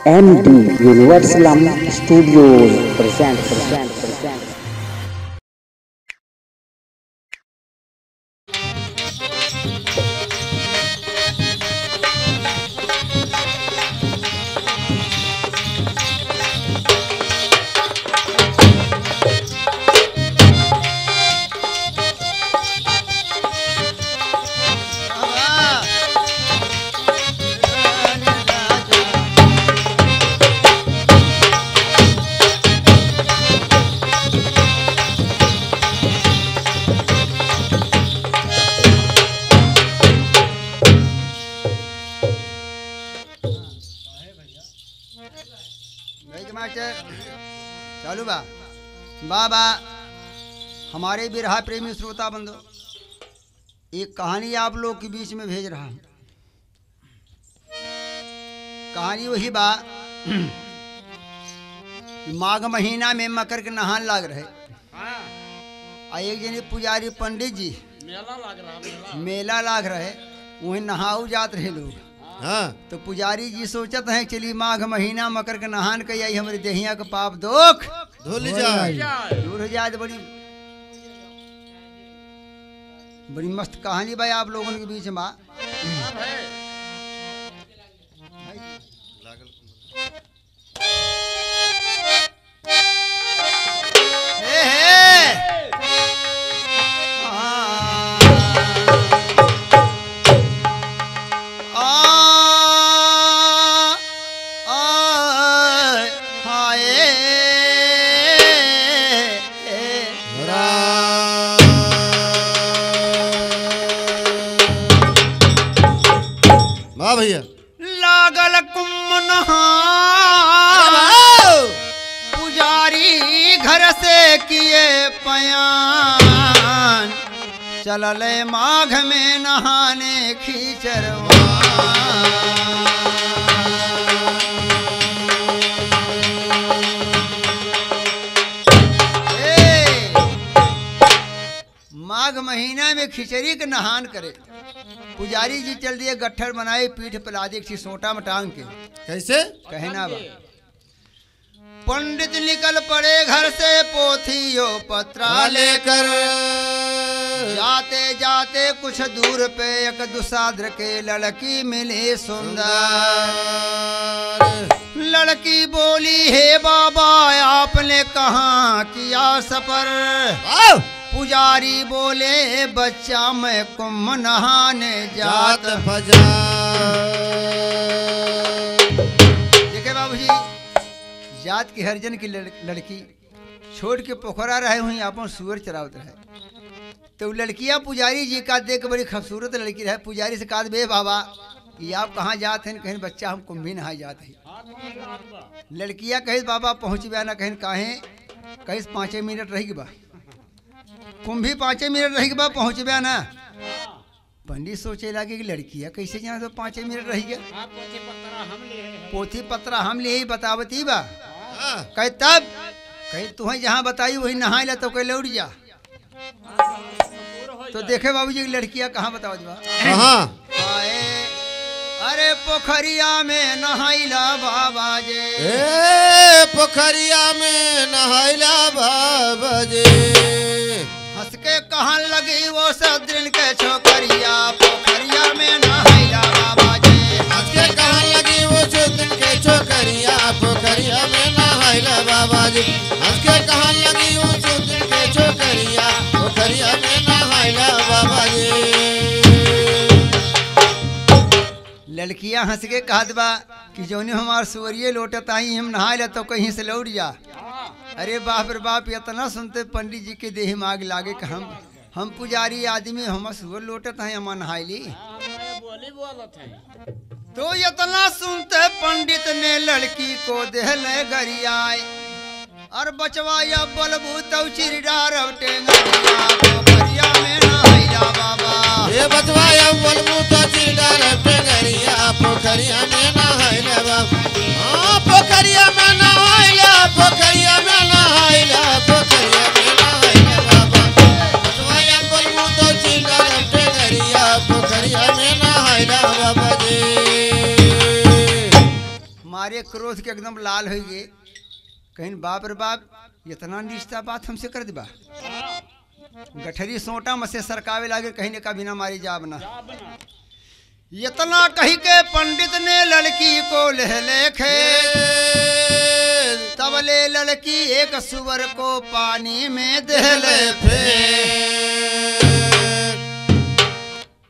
MD Universal Studios present. चालू बा बाबा हमारे बिरहा प्रेमी श्रोता बंधु, एक कहानी आप लोग के बीच में भेज रहा हूं। कहानी वही बा माघ महीना में मकर के नहान लाग रहे। एक जने पुजारी पंडित जी मेला लाग रहे, वही नहाऊ जात रहे लोग। हाँ। तो पुजारी जी सोचत हैं चलिए माघ महीना मकर के नहान के आई हमारे देहिया का पाप दोख धुल जाए दूर हो जाए। तो बड़ी मस्त कहानी भाई आप लोगों के बीच में। भैया लागल कुंभ पुजारी घर से किए पयान, चलले माघ में नहाने खींचरवा। माघ महीना में खिचड़ी के नहान करे। पुजारी जी चल दिए गट्ठर बनाए, पीठ पिला दी सोटा में टांग के। कैसे कहना बा पंडित निकल पड़े घर से पोथियो पत्रा लेकर, जाते जाते कुछ दूर पे एक दुसाद्र के लड़की मिली सुंदर। लड़की बोली हे बाबा आपने कहाँ किया सफर। पुजारी बोले बच्चा मैं कुंभ नहाने जात फजा। देखे बाबूजी, जात की हरिजन की लड़की छोड़ के पोखरा रहे हुई अपन सुअर चरावत रहे। तो लड़कियां पुजारी जी का देख बड़ी खूबसूरत लड़की रहे। पुजारी से कहा बे बाबा ये आप कहाँ जाते हैं? कहीं बच्चा हम कुंभी नहाए जाते हैं। लड़कियां कहीं बाबा पहुँच गया ना, कहीं कहीं 5 मिनट रहेगी बा कुंभी 5 मिनट रहेगी बा पहुँच गया ना। पंडित सोचे लगे कि लड़कियां कैसे जाना, तो 5 मिनट रह गया। पोथी पत्रा हम ले बतावती बा। कहे तब कहीं तुम्हें जहाँ बताई वही नहा ला, तो कहीं लौट जा। तो देखे बाबूजी की लड़कियां कहाँ बतावत बा। अरे पोखरिया में नहाइला बाबा जे, पोखरिया में नहाइला बाबा जे। हंस के कहन लगी वो सब दिन के छोकरिया, पोखरिया में नहाइला बाबा जे। हंस के कहन लगी वो सब दिन के छोकरिया, पोखरिया में नहाइला बाबा जी। हंस के कहन लगी वो सब दिन के छोकरिया, पोखरिया में नहाइला बाबा जी। लड़कियां हंस के कहत बा कि जौनी हमार सुअरिये लौटत आई हम नहा ले, तो कहीं से लौट जा। अरे बाप रे बाप, इतना सुनते पंडित जी के देह माग लागे कि हम पुजारी आदमी हम सुअर लौटत हैं, हम नहाई ली। तो इतना सुनते पंडित ने लड़की को देहले गरियाए, और बचवाया बलबूत चिरडार टेंगरिया, पोखरिया में नहाइला बाबा। ये बचवाया बलबूत चिरडार टेंगरिया, पोखरिया में नहाइला बाबा। हाँ पोखरिया में नहाइला, पोखरिया में नहाइला, पोखरिया में नहाइला बाबा। बचवाया बलबूत चिरडार टेंगरिया, पोखरिया में नहाइला बाबा जी। मारे क्रोध के एकदम लाल हो गए। कहीं बाप रे बाप इतना निष्ठा बात हमसे कर दिबा। गठरी सोटा में से सरकावे लागे, कहीं ने का बिना मारी जाब ना। इतना कही के पंडित ने लड़की को ले लेखे, तब ले लड़की एक सुअर को पानी में दे ले फेंक।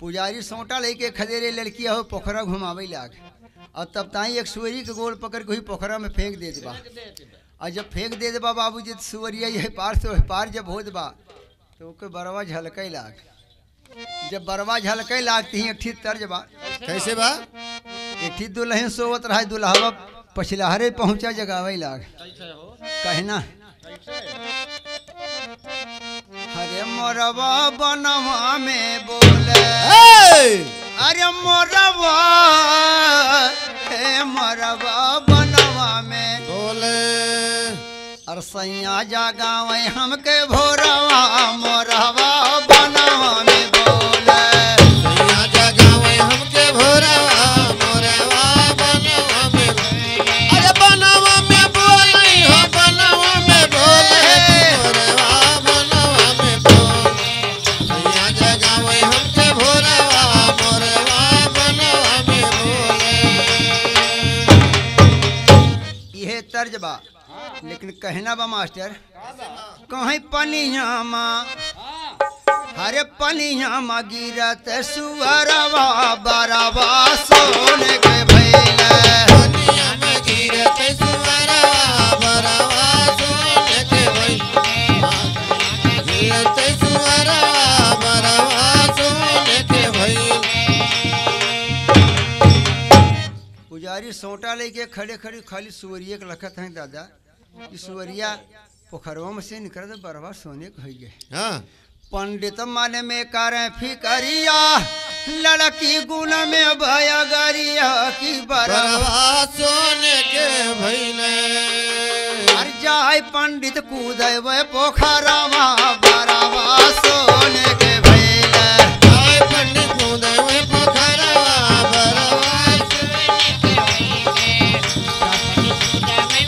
पुजारी सोटा लेके खदेरे लड़की हो पोखरा घुमावे लाग, और तब ताई एक सुअरी के गोल पकड़ के पोखरा में फेंक दे देबा। और जब फेंक दे देबा बाबूजी सुअरिया ये पार से पार जब हो देबा तो ओके बरवा झलके लाग। जब बरवा झलके लागती ही एक ठीक तर्ज बा। कैसे बा? एक ठीक दुल्हन सोवत रहा, दुल्हावा पछिलहरे पहुंचा जगावे लाग। कहना अरे मोरवा बनवा में बोले, अरे मोरवा हे मोरवा बनवा में बोले, और सैया जागावे हमके भोरवा, मोरवा बनवा में बोले। सैया जगावे हमके भोरवा, मोरवा बनवा में बोले। अरे बनवा में बोले हो, बनवा में बोले, मोरवा बनवा में बोले। सैया जगावे हमके भोरवा, मोरवा बनवा में बोले। यह तर्ज बा। लेकिन कहना बा मास्टर, कहीं पनियामा, हरे पनियामा गिरत सुअरवा, बरवा सोने के भैले। पनियामा गिरत सुअरवा, बरवा सोने के भैले। गिरत सुअरवा, बरवा सोने के भैले। पुजारी सोटा लेके खड़े खड़े खाली सुअरिया के लखत हैं दादा। ये सुअरिया पोखरवा में से निकल बरवा सोने के हो गए। हाँ। पंडित मन में करे फिकरिया, लड़की गुण में भयगरिया की बरवा बरवा सोने के भैले। हर जाय पंडित कूदे वे पोखरवा, बरवा सोने के भैले। जाय पंडित कूदे वे पोखरवा, बरवा सोने के भैले।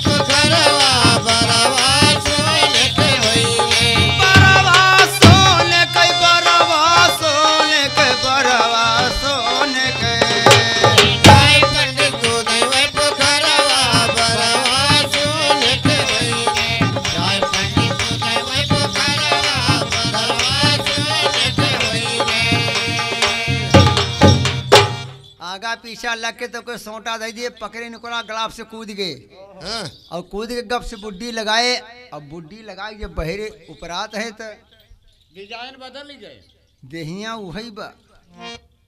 पोखरवा, बरवा सोने के भैले। बरवा सोने के, बरवा सोने के, बरवा सोने के। जाय पंडित कूदे वे पोखरवा, बरवा सोने के भैले। जाय पंडित कूदे वे पोखरवा, बरवा सोने के भैले। आगा पीछा लग के तो कोई सोटा दे दिए, पकड़े निकला गलाब से कूद गए। हाँ। और कूद के गप से बुड्ढी लगाए। अब बुड्ढी लगाई जब बहरे उपरात है तो डिजाइन बदल गए। देहिया उहई बा,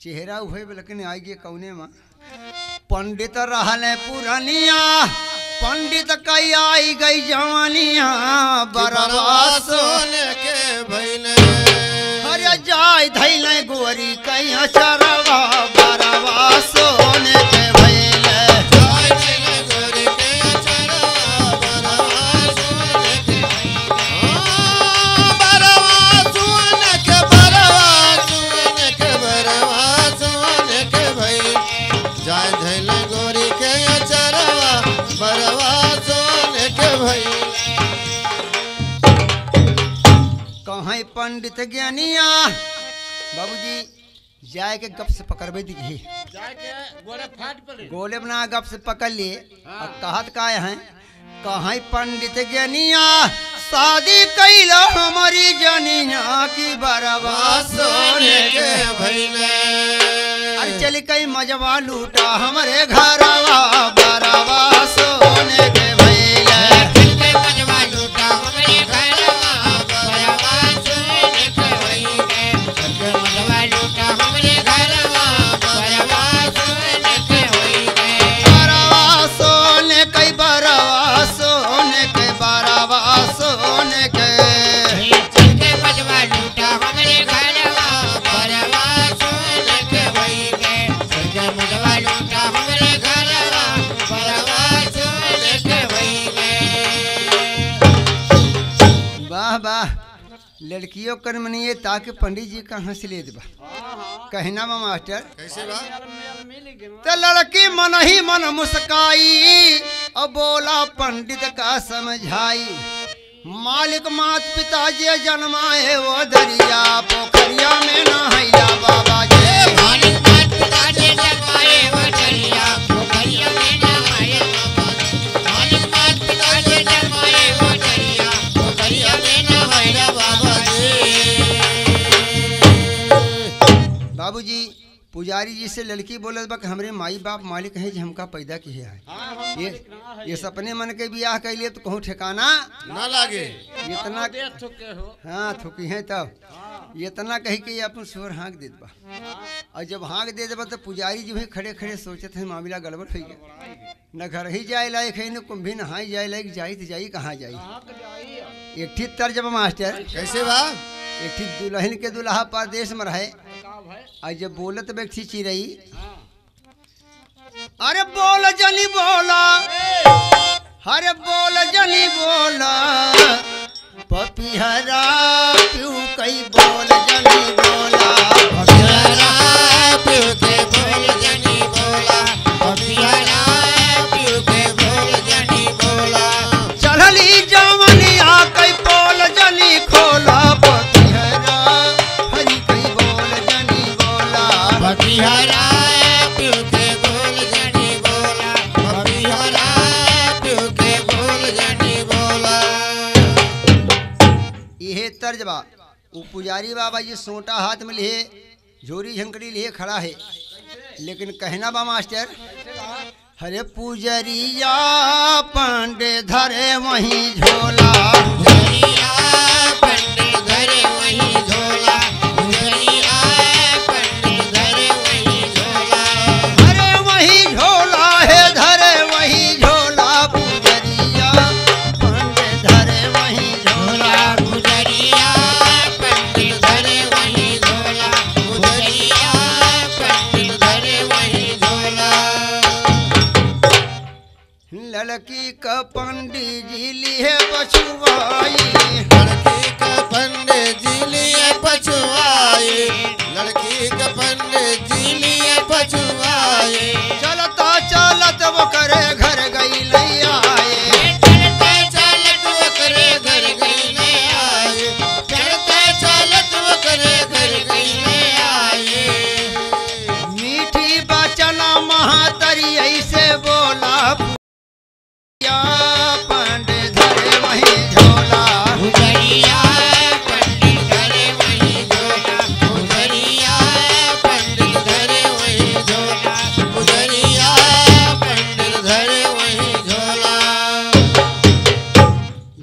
चेहरा उहई बा, लेकिन आई गए कौने में। पंडित रहले पुरनिया, पंडित कई आई गई जवानिया, बरवा सोने के भैले। अरे जाय धैले गोरी कई चरवा, बरवा सोने के भैले। जाय धैले गोरी कई चरवा, बरवा सोने के भैले। बरवा सोने के, बरवा सोने के, बरवा सोने के भैले। जाय धैले गोरी कई चरवा, बरवा सोने के भैले। कहीं पंडित ज्ञानिया बाबूजी जाए के गप से पकड़बे दिखी, जाके गोरे फाट पड़े। गोले बना गप से पकड़ लिए। और कहत काय हैं, कहीं पंडित ज्ञानिया शादी कैला हमारी जनिया की, बरवा सोने के भैले। अरे चल कई मजवा लूटा हमारे घरवा, बरवा सोने के भैले। मजवा लूटा हमरे घरवा, बरवा सोने के भैले। मजवा लूटा हमरे घरवा, बरवा सोने के भैले। बरवा सोने के, बरवा सोने के, बरवा सोने के। मजवा लूटा हमरे घरवा, बरवा सोने के भैले। मजवा लूटा हमरे घरवा, बरवा सोने के भैले। वाह वाह, लड़कियों कर मनिए ताकि पंडित जी कहाँ से ले देबा। कहना बा मास्टर, कैसे बा? तो लड़की मन ही मन मुस्काई और बोला पंडित का समझाई, मालिक मात पिता जे जन्माए वो दरिया पोखरिया में नहाइला बाबा जी। मालिक मात पिता जे जन्माए वो दरिया पोखरिया में नहाइला बाबा जी। मालिक मात पिता जे जन्माए वो दरिया पोखरिया में नहाइला बाबा जी। बाबूजी पुजारी जी से लड़की बोलत बा कि हमरे माई बाप मालिक है जी हमका पैदा किए है, ये सपने मन के बियाह कैलिए तो कहूँ ठिकाना ना लागे। इतना दे थुके हो। हाँ थुकी है तब इतना कही के अपन सुअर हाँक देत बा। और जब हाँक दे देबा तो पुजारी जी भी खड़े खड़े सोचत है मामला गड़बड़ हो गया, न घर ही जाए लायक है न कुंभी नहाई जाए लायक, जाई तो जाई कहाँ जाई। एक ठीक तर्जमा मास्टर कैसे बा? एक ठीक दुल्हन के दुल्हा परदेश में रहे, आज जब बोलत व्यक्ति चिरई अरे बोल जनी बोला, अरे बोल जनी बोला पपिहरा प्यू कई बोल जनी बोला, पपिहरा प्यू के बोल जनी बोला, पपिहरा प्यू के बोल जनी बोला। चढ़ली जवनिया कई बोल जनी खोला, पपिहरा हरी कई बोल जनी बोला, पपिहरा प्यू के बोल जनी बोला, पपिहरा प्यू के बोल जनी बोला। यह तर्जबा वो पुजारी बाबा जी सोटा हाथ में लिए झोरी झंकड़ी लिए खड़ा है, लेकिन कहना बा मास्टर हरे पुजरिया पंडे धरे वहीं झोला, पुजरिया पंडित धरे वहीं झोला, पुजरिया पंडित धरे वहीं झोला। धरे वहीं झोला है धरे वहीं झोला, पुजरिया पंडे धरे वहीं झोला, पुजरिया पंडित धरे वहीं झोला, पुजरिया पंडित धरे वहीं झोला। लड़की का पंडित जी लिए बछुआई, लड़की का पंडित जी लिए पछुआए, लड़की का पंडित जी लिए पछुआए। चलता चलत वो करे घर गई लैया आए, चलते चलत वो करे घर गई ले आए, चलते चलत वो करे घर गई ले आए। मीठी बचना महातरी ऐसे बोला, पुजरिया पंडे धरे वहीं झोला, पुजरिया पंडित धरे वहीं झोला, पुजरिया पंडित धरे वहीं झोला, पुजरिया पंडित धरे वहीं झोला।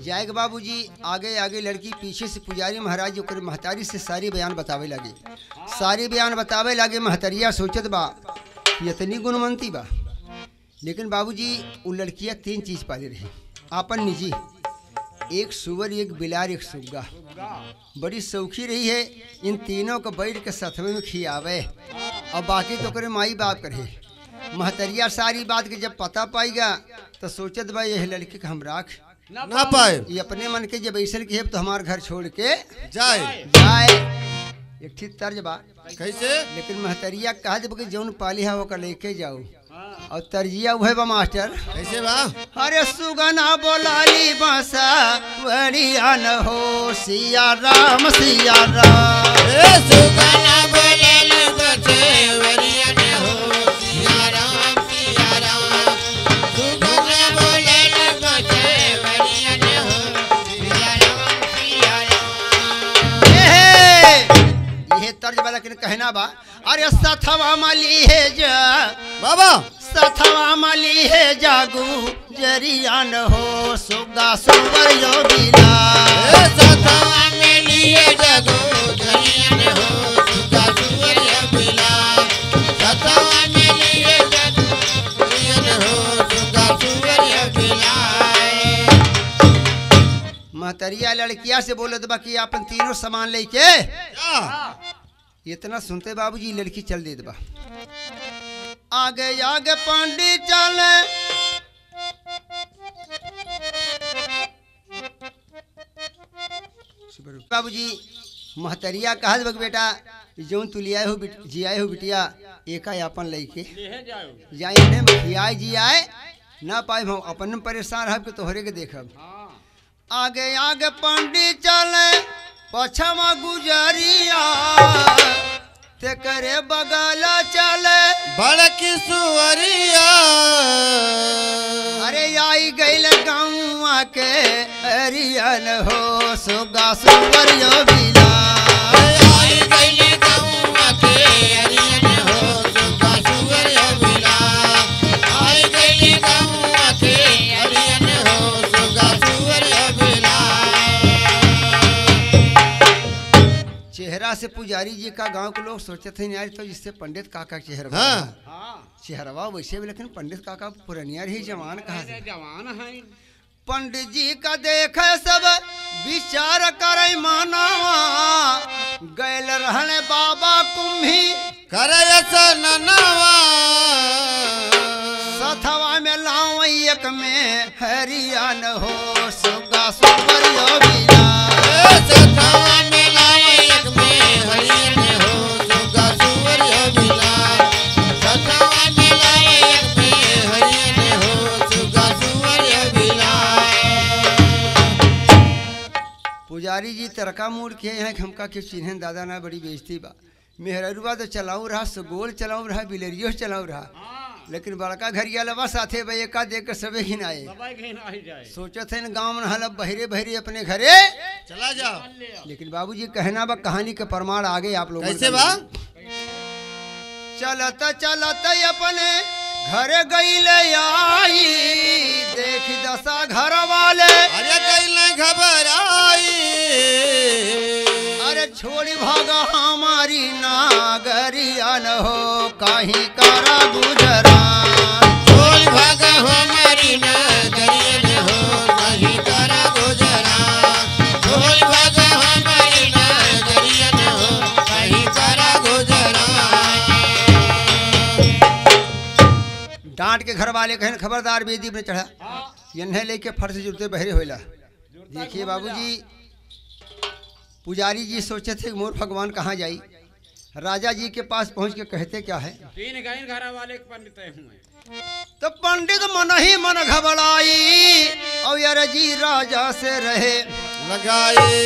जाएग बाबूजी आगे आगे लड़की पीछे से पुजारी महाराज जी ओकरे महतारी से सारी बयान बतावे लगे, सारी बयान बतावे लगे। महतरिया सोचत बा कि इतनी गुणवंती बा, लेकिन बाबूजी वो लड़कियां तीन चीज पाले रही आपन निजी, एक सुअर एक बिलार एक सुग्गा, बड़ी सौखी रही है। इन तीनों को बैठ के सथवे में खियावे और बाकी तो करे माई बाप करे। महतरिया सारी बात के जब पता पाएगा तो सोचत बा यह लड़की का हम राख ना पाए ये अपने मन के जब ऐसा की तो हमारे घर छोड़ के जाए। जाए, एक ठीक तर्ज बा। कैसे? लेकिन महतरिया कहा जब कि जौन पाली है वो का लेके जाओ, और तर्जिया वह बा मास्टर कैसे बा? अरे सुगना बोलाली बासा वड़िया न हो, सिया राम सिया राम। ए सुगना बोलेल बचे वरिया ने हो, सिया राम सिया राम। सुगना बोलेल बचे वरिया ने हो, सिया राम सिया राम। ये तर्ज बा, लेकिन कहना बा अरे सथवा मली है जा बाबा सथवा मली है जागू जरिया न हो, सुगा सुवर यो बिला। ए सतवा में लिए जगो जरिया ने हो, सुगा सुवर बिला। सतवा में लिए जगो जरिया ने हो, सुगा सुवर बिला। महतरिया लड़किया से बोलत बा कि अपन तीनों सामान लेके इतना सुनते बाबूजी लड़की चल देत बा। आगे आगे पंडित चले बाबूजी महतरिया कहत बा कि बेटा जौन तू लिया हो जियाए हो बिटिया एका अपन लइके लेहे जाओ। जाए ने खियाई जी आए ना पाए हम अपन में परेशान रह के तोहरे के देखब। हाँ आगे आगे पंडित चले पछमा गुजरिया ते करे बगल चले बड़की सुअरिया अरे आई गईल गाँव के अरियन हो सुगा सुवरियो बिला आई गईले गौवा के अरियन हो सुगा सुअरिया बिला आई गईले गौवा के अरियन हो सुगा सुअरिया बिला चेहरा से पुजारी जी का गांव के लोग सोचते थे यार तो जिससे पंडित काका चेहरा हाँ हाँ चेहरवा वैसे भी लेकिन पंडित काका पुरानिया ही जवान कहा अरे जवान है। पंडित जी का देखे सब विचार करे मानवा गैल रहने बाबा कुम्भी करयस ननवा सथवा में लाओ एक में हरियान हो सुगा सुवरियो बिला सथवा में लाए एक में हरियन हो सुगा सुअरिया बिला सथवा में लाए एक में हरियन हो सुगा सुअरिया बिला पुजारी जी तरका मूड के हैं हमका के चिन्हन दादा ना बड़ी बेइज्जती बा मेहररुआ तो चलाऊ रहा सुगोल चलाऊ रहा बिलरियो चलाऊ रहा हाँ लेकिन बड़का घरिया लबा साथे भाई एका देख के सबे ही नाए दवाई कहीं ना ही जाए। सोचत है गाँव में हलब बहरे बहरे अपने घरे चला जाओ लेकिन बाबूजी कहना बा कहानी के प्रमाण आगे आप लोग कैसे बा चलत चलत अपने घर गईले आई देख दशा घर वाले अरे कैले घबराई अरे छोड़ी भागा हमारी नागरिया न हो कहीं करा गुजरा बोल भाग हमारी नगरियन हो नहीं करा गुजरा बोल भाग हमारी नगरियन हो नहीं करा गुजरा डांट के घर वाले कहन खबरदार बेदी में चढ़ा यन्हे लेके फर्श जुड़ते बहरे होला। देखिए बाबूजी पुजारी जी सोचे थे मोर भगवान कहाँ जाई राजा जी के पास पहुंच के कहते क्या है तीन गाइन घर वाले के पंडित हुए। तो पंडित मन ही मन घबराई और यार जी राजा से रहे लगाए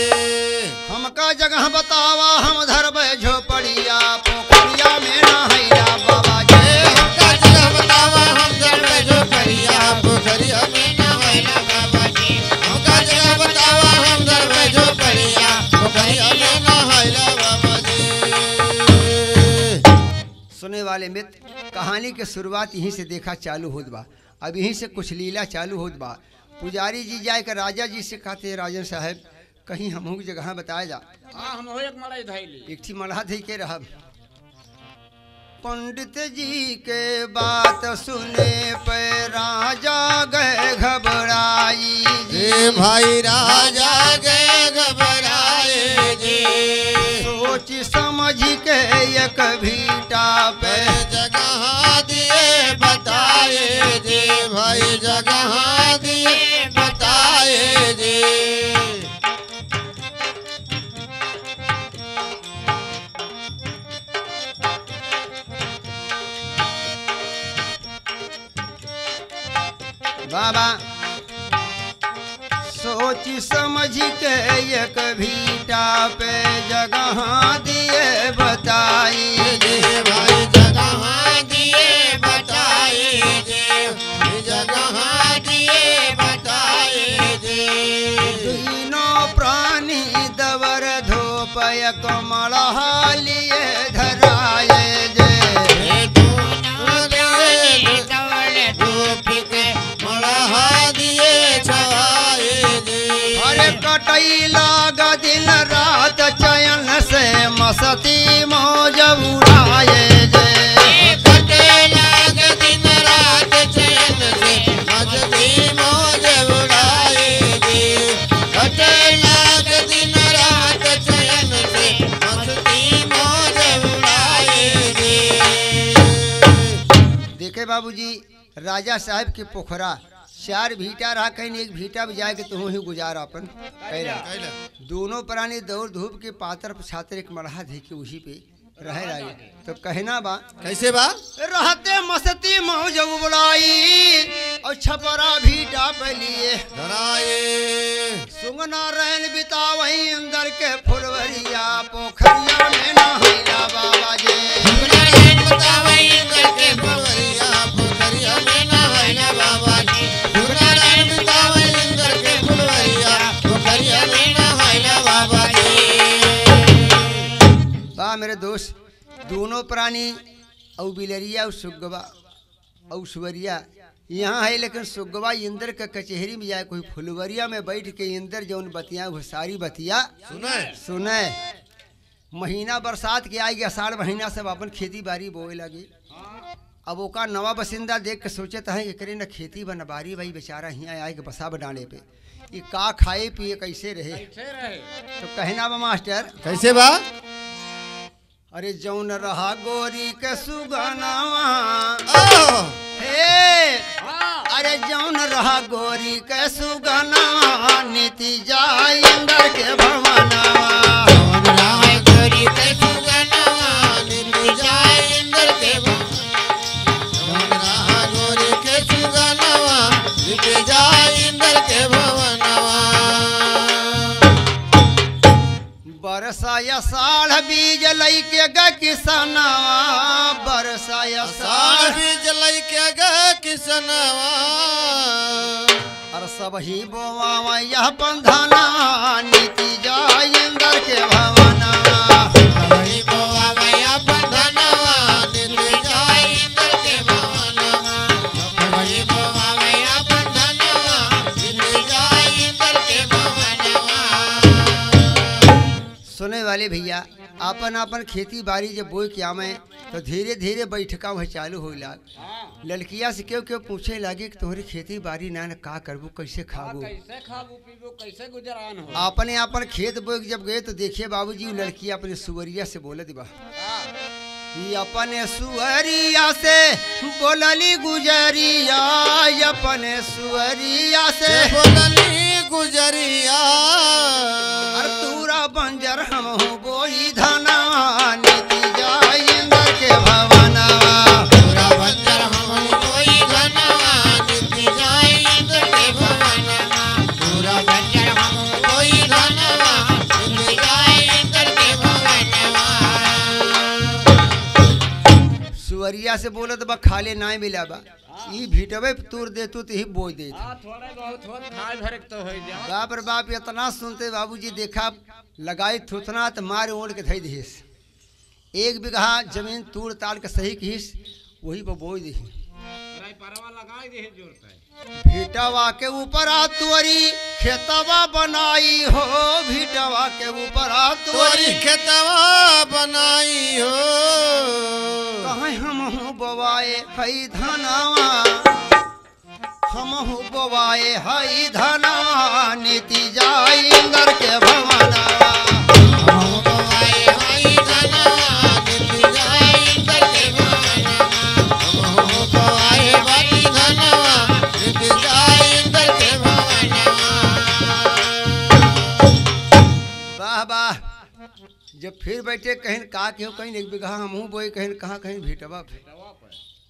हमका जगह बतावा हम धरब झोपड़िया पोखरिया में नहैया बाबा जी हमका जगह बतावा हम दरवे जो करिया पोखरिया में नहैला बाबा जी हमका जगह बतावा हम दरवे जो करिया पोखरिया में नहैला बाबा जी। सुने वाले मित्र कहानी के शुरुआत यहीं से देखा चालू होत बा अब यहीं से कुछ लीला चालू होत बा। पुजारी जी जाए कर राजा जी से कहते हैं राजन साहब कहीं हमहू की जगह बताया जा हाँ हम हो एक मड़ाई धैली। एक थी मल्हा थी के रहा पंडित जी के बात सुने पे राजा गए घबराई जी भाई राजा गए घबराए जी सोच समझ के एक भीटा पे जगह दिए बताए जी भाई जगह दिए बताए जी बाबा सोच समझ के एक भीटा पे जगह दिए बताई जी भाई जगह दिए बताए जी जगह दिए बताए जी तीनों प्राणी दवर धोपय कमल लिए धराए जे अरे कटई लाग दिन रात चयन से मस्ती मौज उड़ाए जे देखे बाबूजी राजा साहब के पोखरा चार भीटा रहा कहीं एक भीटा भी जाए के तुम ही गुजार अपन कहला दोनों प्राणी दौड़ धूप के पातर छात्र एक मरहा दे के उसी पे रहे लागे। तो कहना बा कैसे बा? रहते मस्ती मौज बुलाई और छपरा भी डाप लिए धराए सुगना रैन बितावही अंदर के फुलवरिया पोखरिया में नहैला बाबा जी। बतावे इंद्र के फुलवरिया पोखरिया में नहाइला बाबा जी। सुगनारायण बतावे इंद्र के फुलवरिया पोखरिया में नहाइला बाबा जी। बा मेरे दोस्त दोनों प्राणी और बिलरिया और सुगवा और सुवरिया यहाँ है, लेकिन सुगवा इंद्र के कचहरी में जाए कोई फुलवरिया में बैठ के इंद्र जौन बतिया वो सारी बतिया सुने। महीना बरसात के आएगी, आषाढ़ महीना सब अपन खेती बाड़ी बोए लगी। अब ओका नवा बसिंदा देख के सोचता है कि करे न खेती बन बारी भाई बेचारा यहाँ आए के बसा बनाने पे ये का खाए पिए कैसे रहे। तो कहना बा मास्टर कैसे बा? अरे जौन रहा गोरी के सुगनावा हे अरे जौन रहा गोरी के सुगनावा नीति जाय इंद्र के भवनावा। गोरी के सुगनावा नीति जाय इंद्र के भवनावा। गोरी के सुगनावा नीति जाय इंद्र के भवनावा। बरसाया साढ़ बीज लैके ग किसनवा बरसाया साढ़ बीज लैके ग किसनवा। और सब ही बोवा यह बंधना नीति जाय इंद्र के भवनवा। वही बोवा भैया बंधनवा नीति जाय इंद्र के भवनवा। वही बोवा भैया बंधनवा नीति जाय इंद्र के भवनवा। सुने वाले भैया आपन आपन खेती बाड़ी जब बोए के आवे तो धीरे धीरे बैठका वह चालू हो लाग। लड़किया से क्यों क्यों पूछे लगे कि तुम्हारी खेती बाड़ी ना न का करबू कैसे खाबू कैसे खाबू पीबू कैसे गुजरान हो। अपने आपन खेत बोए के जब गए तो देखिए बाबूजी लड़की अपने सुवरिया से बोले दिबा ये अपने सुअरिया से बोलली गुजरिया अपने सुअरिया से बोलली गुजरिया। तूरा बंजर हम हो बोई धना नीति जाय इंद्र के भवनवा। पूरा बंजर हम कोई धनवा नीति जाय इंद्र के भवनवा। पूरा बंजर हम कोई धनवा नीति जाय इंद्र के भवनवा। सुअरिया से बोलत बा खाले ना मिला बा ई भीटवे तूर दे तू तो ही बोई दे। थोड़े बहुत हो खाए भर तो हो जा। बाप रे बाप इतना सुनते बाबूजी देखा लगाई थुथना तो मारे ओढ़ के धई दीस। 1 बीघा जमीन तूड़ ताल के सही कहीस वही पर बोई दी। परवा लगाई दे जोरता है। भीटवा के ऊपर आ तुअरी खेतवा बनाई हो भीटवा के ऊपर आ तोरी तुअरी खेतवा बनाई हो। कहीं हम हूँ बवाए हई धनवा हम हूँ बवाए हई धनवा नीति जाय इंद्र के भवनवा। हम बोवाए हई धनवा नीति जाय इंद्र के भवनवा। हम बोवाए हई धनवा नीति जाय इंद्र के भवनवा। वाह वाह जब फिर बैठे कहीं का क्यों कहीं 1 बीघा हम हूँ बोए कहीं कहाँ कहीं भीटवा पे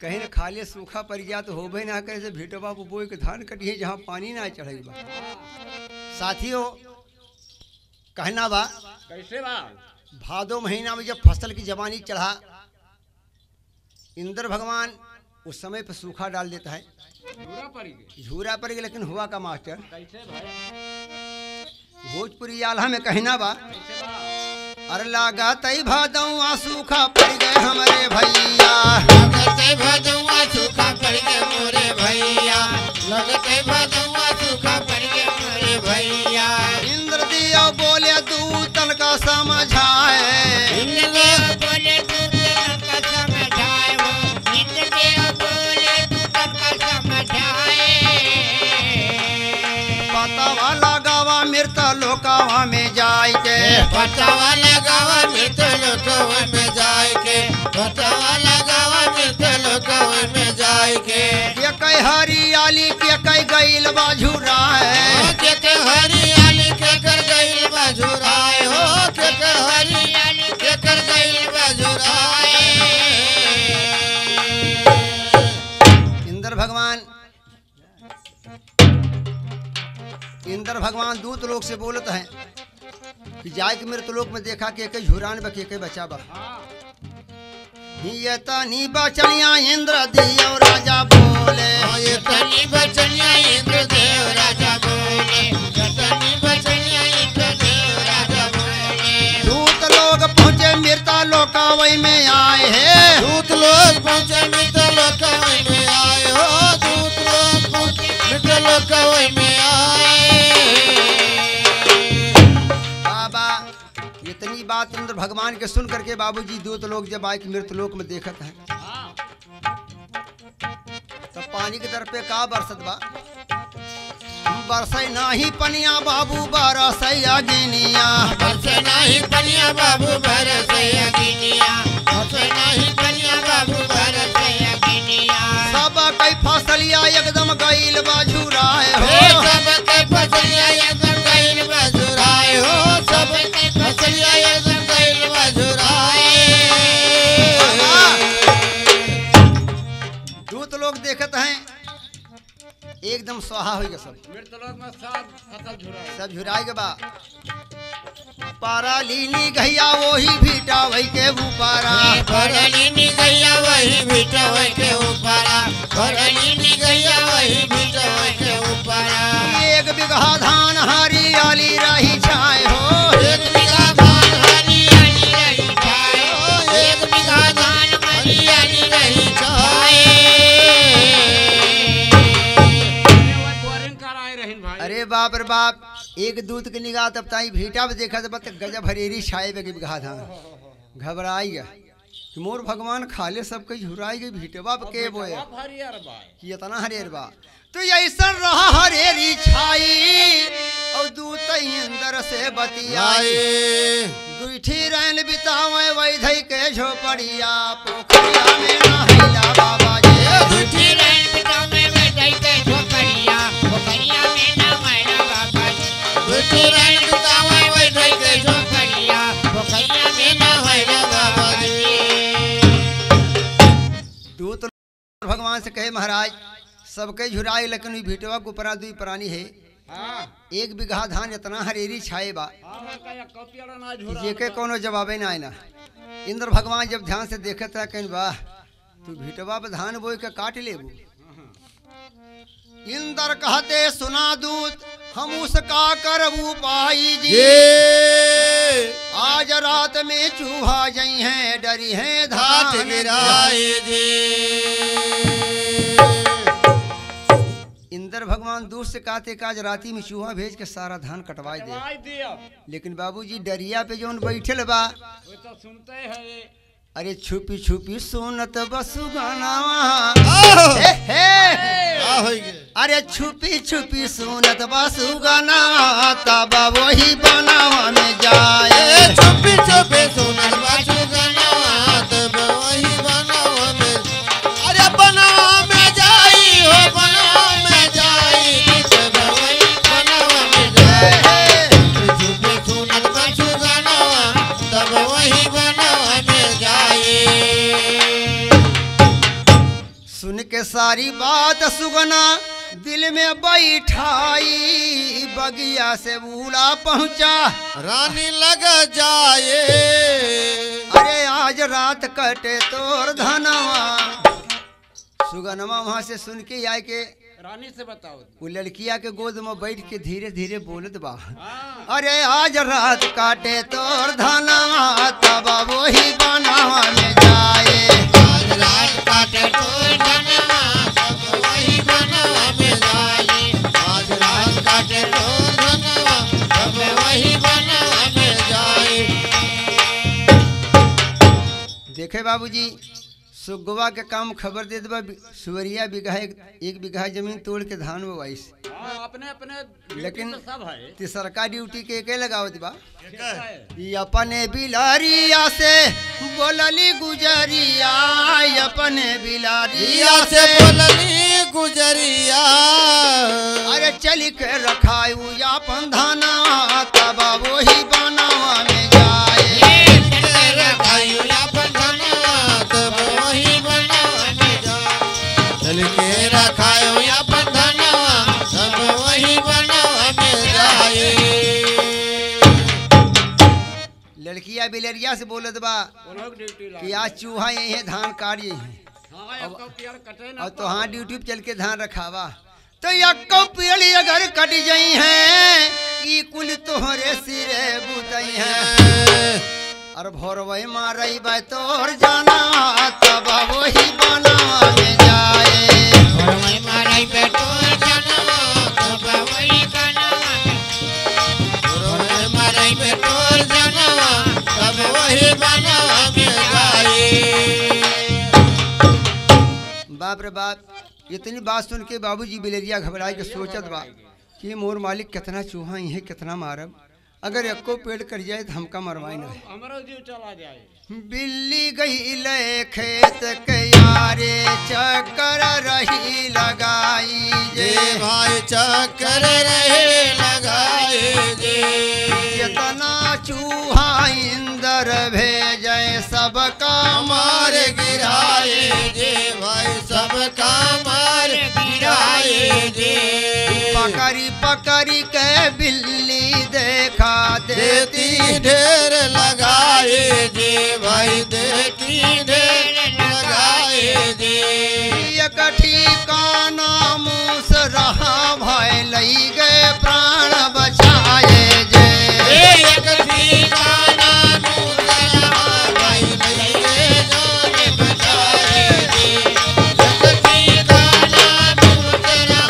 कहीं न खाले सूखा पड़ गया तो होबे ना करे से भीटवा को बोए के धान कटिए जहाँ पानी ना चढ़े बा। साथियों कहना बा कैसे बा? भादो महीना में जब फसल की जवानी चढ़ा इंद्र भगवान उस समय पर सूखा डाल देता है। पूरा पड़ गई झूरा पड़ गया लेकिन हुआ का मास्टर कैसे भाई? भोजपुरी आल्हा में कहना बा कैसे बा? अरे लागा तई भादौआ सूखा पड़ गए हमारे भैया। लगते भदुआ सूखा पड़ गए मोरे भैया। लगते भदुआ सूखा पड़ गए मोरे भैया। इंद्र दिया बोले दूतन का समझाए इंद्र बोले दूतन का समझाए वो। इंद्र बोले दूतन का समझाए। पतावा लगावा मृत लोकावा में जाय के पतावा लगावा मृत लोकवा में जाय के। पतावा लगावा मृत लोकवा में जाय के। के कई हरियाली के कई गईल बाझुराए के के हरियाली के कर गइल बाजुराए हो। के के हरियाली के कर गइल बाजुराए। इंद्र भगवान दूत लोग से बोलत हैं कि जाए के मृत लोक में देखा कि एक झुरान बा के बचा बा। ये तनी बचनिया इंद्र दियो राजा बोले, ये तनी बचनिया इंद्र देव राजा बोले, ये तनी बचनिया इंद्र देव राजा बोले। दूत लोग पहुँचे मृता लोकावई में आए हैं, दूत लोग पहुँचे मृत लोकावई में आए हो, दूत लोग पहुँचे मृत लोकावई में आए। बाबा इतनी बात इंद्र भगवान के सुन करके बाबूजी दूत लोग जब आए कि मृत लोक में देखत हैं तब पानी के दर पे का बरसत बा, बरसई नाही पनिया बाबू बरसई अगिनिया, बरसे नाही पनिया बाबू बरसे अगिनिया, बरसे नाही पनिया बाबू बरसे अगिनिया। सब कई फसलिया एकदम गईल बाझुराए हे हो, सब के फसलिया एकदम गईल बाजुराए हो, सब के फसलिया एकदम गईल बाजुराए। दूत लोग देखत हैं एकदम स्वाहा हो गया सब, मृतलोक में सब फसल झुरा सब झुराए के बा। पारा लीली गैया वही भीटा वही के ऊपारा, भरली गैया वही बिटवे के ऊपरा, भरली गैया वही बिटवे के ऊपरा। एक बिगहा धान हरियाली रही छाए हो, एक बीघा धान हरियाली रही छाए हो, एक बीघा धान हरियाली रही छाए। बोरिंग कराए रहीन भाई। अरे बाप रे बाप, एक दूत की निगाह तब ताई भीटा में देखा तब तक गजब हरेरी छाए बे बिगहा धान, घबराई गया कि मोर भगवान खाले सब कई झुराई गई भीटे बाप के बोए सब हरियर बा। कि इतना हरेर बा। तो ऐसा रहा हरेरी छाई और दूत इंद्र से बतियाई, दूठी रैन बितावे वैधई के झोपड़िया, पोखरिया में नहैला बाबा जी, दूठी रैन बितावे वैधई के झोपड़िया, पोखरिया में नहैला बाबा जी, दूठी रैन बितावे वैधई के झोपड़िया, पोखरिया में नहैला बाबा जी। दूत भगवान से कहे महाराज सबके झुराई लेकिन भीटवा के ऊपरा दुई प्राणी है, हां एक बिगहा धान इतना हरेरी छाए बा हां का कपियाड़ा ना झुरा जेके कोनो जवाबे ना आइना। इंद्र भगवान जब ध्यान से देखत है कहीं वाह तू भीटवा पे धान बोई के काट लेबू। इंद्र कहते सुना दूत हम उसका करबू पाई जी, आज रात में चूहा जई हैं डरी हैं घाट धान गिराए जी। इंद्र भगवान दूर से कहते काज राती में चूहा भेज के सारा धान कटवाई दे, दवाई दिया लेकिन बाबूजी डरिया पे जोन बैठल बा वो तो सुनते हैं। अरे छुपी छुपी सुनत बसु गाना आहो! हे हे आ होई गे। अरे छुपी छुपी सुनत बसु गाना तब वही बनावा में जाए, छुपी छुपी सुनत बाजू गाना तब वही बनावा में, अरे बनावा में जाई हो बनावा में जाई, तब वही बनावा में जाई। छुपी सुनत बाजू गाना तब वही बनावा में जाई। सुन के सारी बात सुगना दिल में बैठाई, बगिया से बूढ़ा पहुंचा रानी लग जाए, अरे आज रात कटे तोर धनवा। सुगनमा वहां से सुन के आए के रानी से बताओ। वो लड़किया के गोद में बैठ के धीरे धीरे बोलत बा, हां अरे आज रात काटे तोर धनवा तब वही बनावा में जाए, आज रात काटे तोर धनवा तब वही बनावा में जाई, आज रात काटे तोर धनवा तब वही बनावा में जाई। देखे बाबूजी सुगवा के काम खबर दे देबा, सुवरिया बिगहा एक बिगहा जमीन तोड़ के धान बोवाई से, हां अपने अपने लेकिन तो सब है। तीसरका ड्यूटी के के लगावत बा। है। ई अपने बिलारिया से बोलली गुजरिया, अपने बिलारिया रिया से बोलली गुजरिया, अरे चल के रखायू अपन धाना तब वही बनावा में जाए, रखायू अपन धनवा तब वही बनावा में जाई, चल के रखायू अपन धनवा तब वही बनावा में लड़किया बिलरिया से बोलत बा उन्हों की ड्यूटी ला कि आज चूहा यही है धान काट यही है हाँ अब तो यार कटे ना और तो हाँ ड्यूटी पे चल के धान रखावा तो यक्को पेड़ी अगर कट जाई है ई कुल तोहरे सिरे बुतई है और भोरवई मारई बा तोर जाना तब वही बनावा में जाए भोरवई मारई बा तोर जाना तब वही बनावा भोरवई मारई बा तोर जाना तब वही बनावा में जाए। बाप रे बाप इतनी बात सुन के बाबूजी बिलरिया घबराए के सोचत बा कि मोर मालिक कितना चूहा ही है कितना मारब अगर एको पेड़ कर जाए तो हमका मरवाई ना हमारा जीव चला जाए। बिल्ली गई ले खेत के यारे चक्कर रही लगाई जे भाई चक्कर रहे लगाए जे जितना चूहा इंदर भेजे सबका मार गिराए जे भाई सबका मार गिराए जे पकड़ी पकड़ी के बिल्ली देखा देती ढेर लगाए जे भाई देती ढेर लगाए जे एकठी का नाम से रहा भाई लई गए प्राण बचाए जे एक ठिकाना दूसरा भाई लइए जान बचाए जे एक ठिकाना दूसरा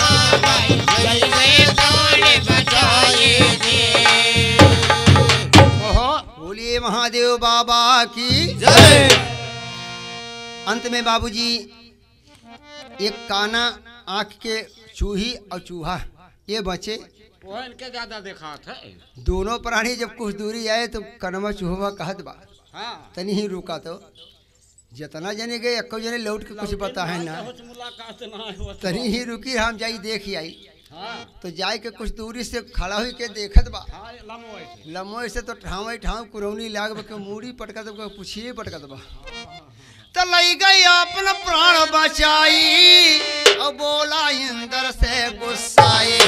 भाई लइए जान बचाए जे। बोलिए महादेव बाबा की जय। अंत में बाबूजी एक काना आंख के चूही और चूहा ये बचे वो इनके ज्यादा देखा था दोनों प्राणी जब कुछ दूरी आए तो कनमा चूहवा कहत बा हाँ तनी ही रुका तो जितना जने गए एको जने लौट के कुछ पता है ना कुछ मुलाकात ना हो तनी ही रुकी हम जाई देख ही आई हाँ तो जाए के कुछ दूरी से खड़ा हुई के देखत बा हाँ लमो ऐसे लमोई से तो ठाव कुरौनी लाग के मूड़ी पटकत बा पूछिए पटकत बा तो लई गई अपन प्राण बचाई और बोला इंदर से गुस्साए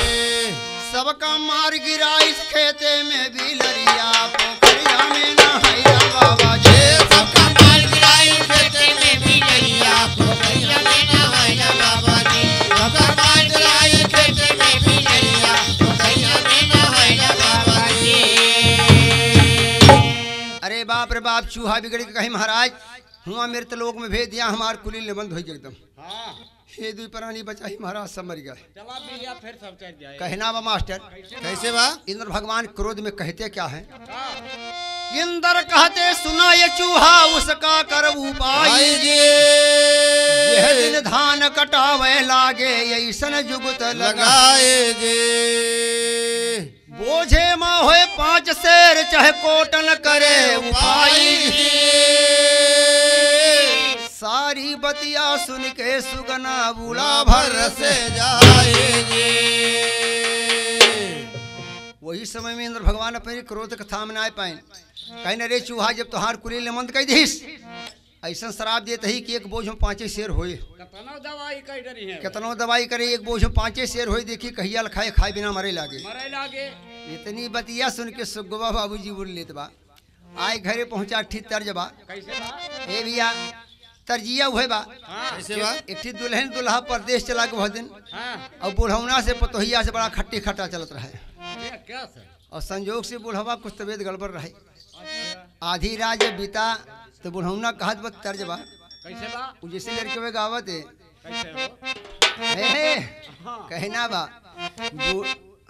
सबका मार गिरा इस खेते में भी लरिया पोखरिया में नहाया बाबा जी सबका मार गिराई खेते में भी लइया पोखरिया में नहाया बाबा जी सबका मार गिराई खेते में भी लइया पोखरिया में नहाया बाबा जी। अरे बाप रे बाप चूहा बिगड़ के कहीं महाराज हुआ मेरे तो लोग में भेज दिया हमार कुली निबंध हो एकदम हाँ हे दुई प्राणी बचाई महाराज सब मर गए चला बिया फिर सब चल जाए कहना बा मास्टर कैसे बा इंद्र भगवान क्रोध में कहते क्या है हाँ इंद्र कहते सुना ये चूहा उसका कर उपाय आई यह जे दिन धान कटावे लागे ऐसन जुगत लगा लगाए जे बोझे माँ होए 5 शेर चाहे कोटन करे उपाय सारी बतिया सुन के सुगना बुला भर से जाए जे वही समय में इंद्र भगवान अपने क्रोध का थाम ना पाए कहीं रे चूहा जब तोहार कुली लेमंद कह दीस ऐसा शराब देते ही कि एक बोझ में 5 शेर होए कितना दवाई कई डरी है कितनो दवाई करे एक बोझ में 5 शेर होए देखी कहिया खाए खाए बिना मरे लागे मरे लागे इतनी बतिया सुन के सुगवा बाबूजी बोल लेत बा आए घरे पहुंचा ठीक तर्जबा कैसे बा ए भैया तरजिया हुए बा हाँ कैसे बा एक ठीक दुल्हन दुल्हा परदेश चला के बहुत दिन हाँ और बुढ़ौना से पतोहिया से बड़ा खट्टी खट्टा चलत रहे ये क्या से और संजोग से बुढ़वा कुछ तबियत गड़बड़ रहे अच्छा आधी रात जब बीता तो बुढ़ौना कहत बा तर्जबा कैसे बा उ जैसे लड़के में गावत है कैसे हो हे हाँ कहना बा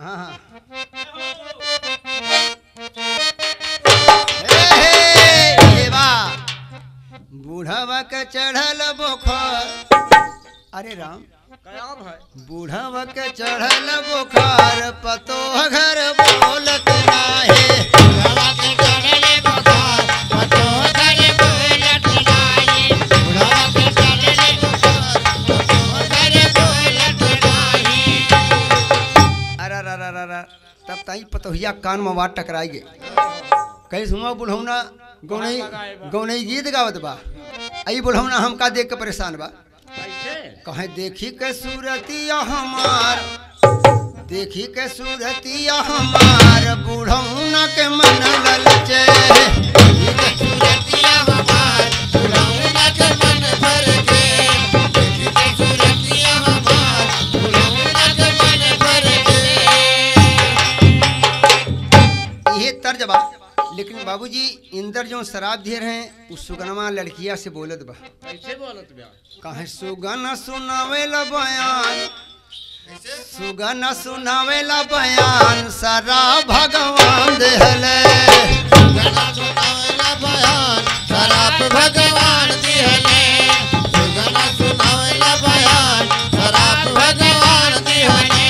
हाँ हाँ हे बा बूढ़वा के चढ़ल बोखर अरे राम क्या है बूढ़वा के चढ़ल बुखार पतो घर बोलत नाहे बुढ़वा के चढ़ले बुखार पतो घर बोलत नाही बुढ़वा के चढ़ले बुखार पतो घर बोलत नाही। अरे तब ताई पतोहिया कान में वाट टकराई गे कहीं सुमा बुढ़ौना गौनई गीत गावत बा आई बुढ़ौना हमका देख के परेशान बा कैसे कहे देखी के सूरतिया हमार देखी के सूरतिया हमार बुढ़ौना के मन ललचे बाबूजी इंद्र जो शराब दे रहे हैं उस सुगनमा लड़किया से बोलत बा कैसे बोलत बा? कहे सुगन सुनावेला बयान, सुगन सुनावेला बयान सारा भगवान देहले। सुगना सुनावेला बयान शराब भगवान दिहले। सुगना सुनावेला बयान शराब भगवान दिहले।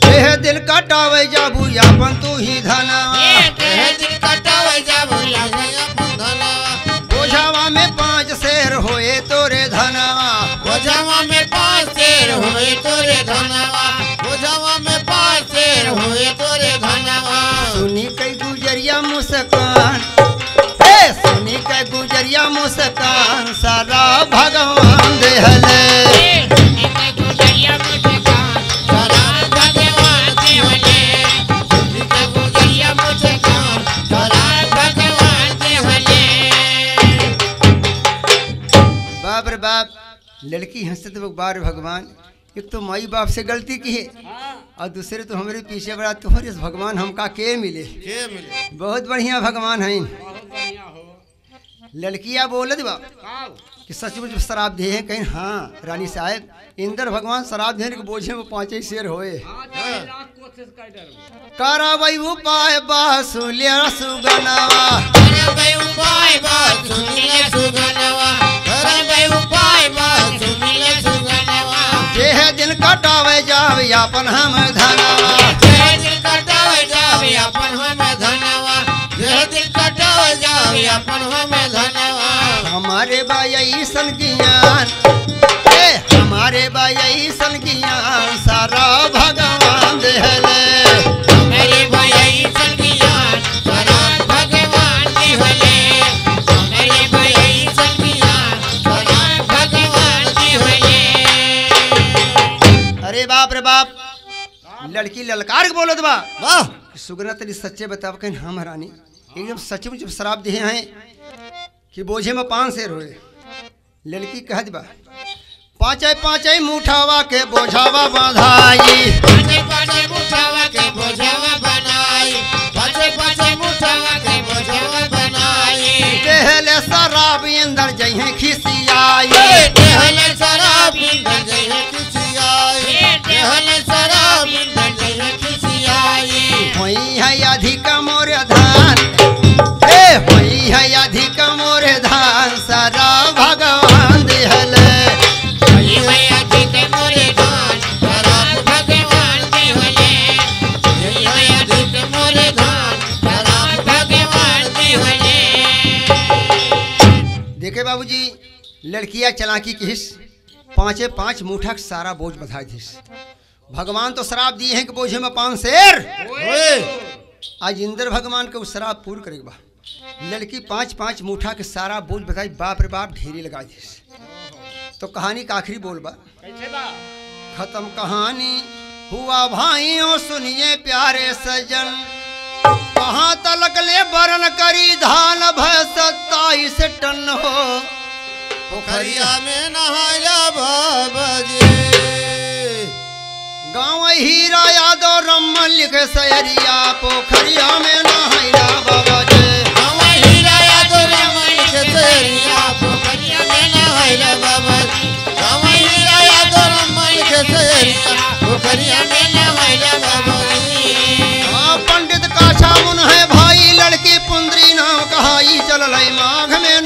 देह दिल कटावे जाबू यापन तू ही धनवा, देह दिल कटावे जाबू यापन धनवा। बोझावा में 5 शेर होए तोरे धनवा, बोझावा में 5 शेर होए तोरे धनवा। बोझावा में 5 शेर होए तोरे धनवा। सुनी कई गुजरिया मुस्कान, सुनी कई गुजरिया मुस्कान सारा भगवान देहले। शराब भगवान दिहले। गुजरिया मुस्कान शराब भगवान दिहले। बाप रे बाप, लड़की हंसते तो बार भगवान, एक तो माई बाप से गलती की है हाँ, और दूसरे तो हमारे पीछे बड़ा तुम्हारे भगवान हमका के मिले। के मिले? बहुत बढ़िया भगवान है। बहुत बढ़िया हो। लड़कियां बोलत बा काऊ? कि सचमुच शराब दे हैं कहीं। हाँ रानी साहब, इंद्र भगवान शराब देने के बोझे में 5 शेर होए। हाँ, चाहे लाख कोशिश कर डर। करावई उपाय बासुलिया सुगनावा, करबै उपाय बात सुनिले सुगनवा। करबै उपाय बात सुनिले सुगनवा। देह दिन कटावे जावे यापन हम धनवा, देह दिल कटावे जावे अपन हम धनवा। देह दिल कटावे जावे अपन हम धनवा। हमारे बाई सन ज्ञान, हमारे बाई सन ज्ञान सारा भगवान देहले। मेरे भई संगियान शराब भगवान दिहले। मेरे भई संगियान शराब भगवान दिहले। अरे बाप रे बाप, लड़की ललकार के बोलत बा वाह! सुगना तनी सच्चे बताव कहीं। हम रानी एकदम सचमुच शराब दिए हैं कि बोझे में 5 शेर हुए। लड़की कहत बा 5 मुठावा के बोझावा बांधाई, पाँचे पाँचे मुठावा के बोझावा बनाई। पाँचे पाँचे मुठावा के बोझावा बनाई। देहले शराब इंदर जइहे खिसियाई, देहले शराब इंदर जइहे खिसियाई। देहले शराब इंदर जइहे खिसियाई। होई है अधिक मोर धान, होई है अधिक मोर धान सारा भगवान देहले। वही भैया जी के मोरे धान शराब भगवान दिहले। वही भैया जी के मोरे धान शराब भगवान दिहले। देखे बाबूजी, लड़कियां चलाकी की हिस 5 मुठा के सारा बोझ बधा दिस। भगवान तो शराब दिए हैं कि बोझे में 5 शेर। ओए! आज इंद्र भगवान के उस शराब पूर्ण करेगा। लड़की 5 मुठा के सारा बोझ बताई। बाप रे बाप, ढेरी लगा दिस। तो कहानी का आखिरी बोल बा कैसे बा? खत्म कहानी हुआ भाइयों सुनिए प्यारे सजन। कहाँ तलक ले बरन करी धान भय 27 टन हो। पोखरिया में नहाया बाबा जी। गाँव हीरा यादव रमन लिखे सयरिया पोखरिया में नहाइला बाबा जी। गाँव हीरा यादव रमन के सयरिया पोखरिया में नहाइला बाबा जी। गाँव हीरा यादव रमन के सयरिया पोखरिया में नहाइला बाबा जी। पंडित काछा मुन है भाई, लड़की पुंदरी नाम कहाई चल माघ में